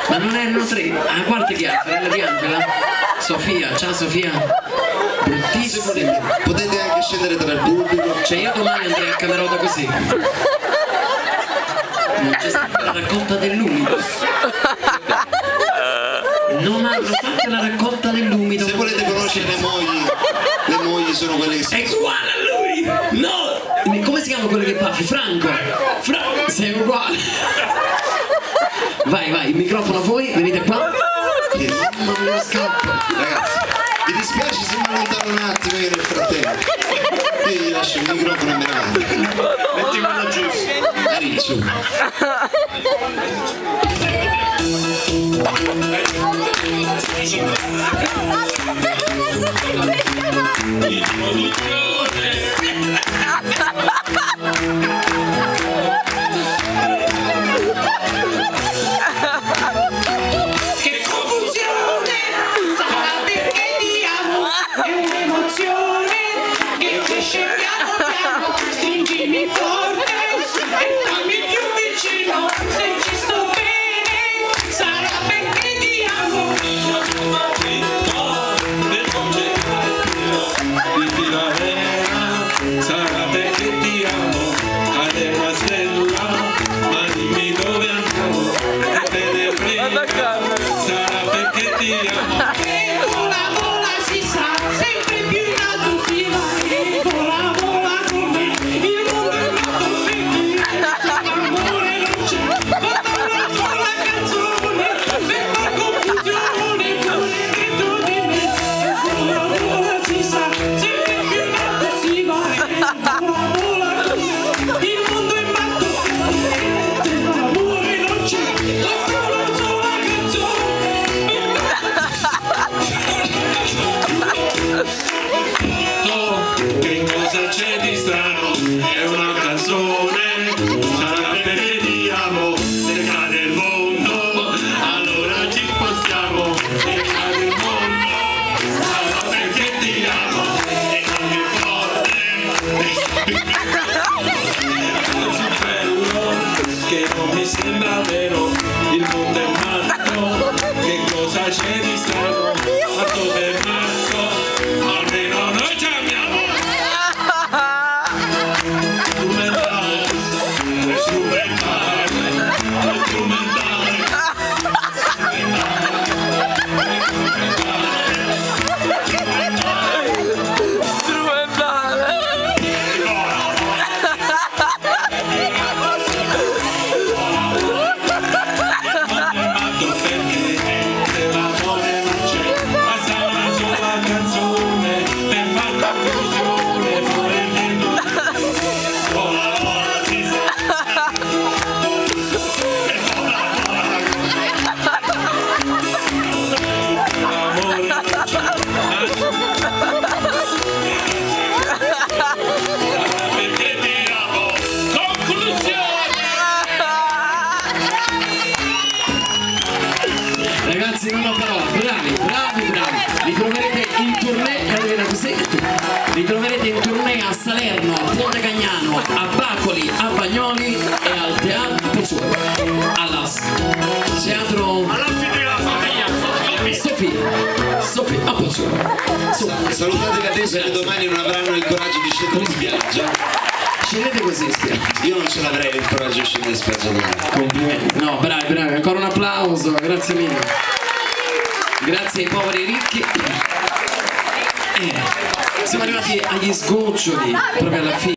Ma non erano tre? Ah, guarda chi è, sorella di Angela? Sofia, ciao Sofia. Bruttissimo. Potete anche scendere tra il pubblico. Cioè io domani andrei a Camerota così. Non c'è stata la raccolta dell'umido. Non hanno fatto la raccolta dell'umido. Se volete conoscere le mogli sono quelle che... È uguale a lui! No! Come si chiama quello che fa? Franco! Sei uguale! Vai, vai, il microfono a voi, venite qua. Mamma mia, scappa! Ragazzi, mi dispiace se mi allontano un attimo io nel frattempo. Io gli lascio il microfono e me ne vado. Metti quello giusto. Arrivi su. Che confusione, sarà perché ti amo, è un'emozione che cresce piano piano, stringimi forte e dammi più vicino, se ci sto bene, sarà perché ti amo. Sarà perché ti amo, cade una stella, ma dimmi dove andiamo, e te ne frega, sarà perché ti amo. E vola vola si sa, sempre più in alto si va, e vola vola come il mondo è nato per te, l'amore non c'è, basta una sola canzone, per far confusione, pure dentro di me. E vola vola si sa, sempre più in alto si va, e vola vola come il mondo è nato per te, l'amore non c'è, basta una sola canzone. Che cosa c'è di strano? È una canzone, sarà perché ti amo, se cade il mondo, allora ci spostiamo, se cade il mondo, sarà perché ti amo, e cambia forte, è così bello, che non mi sembra vero, il mondo è matto, che cosa c'è di strano, ma dove è matto, almeno noi ci amiamo. Strumentale, strumentale, strumentale, Ragazzi, non ho parole, bravi, bravi, bravi. Li troverete in tournée, così. Li troverete in tournée a Salerno, a Ponte Cagnano, a Bacoli, a Bagnoli e al Teatro Pozzuolo. All'As. Teatro... Sofia, a Pozzuolo. Salutate adesso che domani non avranno il coraggio di scendere in spiaggia. Scendete così in spiaggia. Io non ce l'avrei il coraggio di scendere in spiaggia domani. Complimenti. No, bravi, bravi. Ancora un applauso, grazie mille. Grazie ai poveri ricchi. Siamo arrivati agli sgoccioli, proprio alla fine.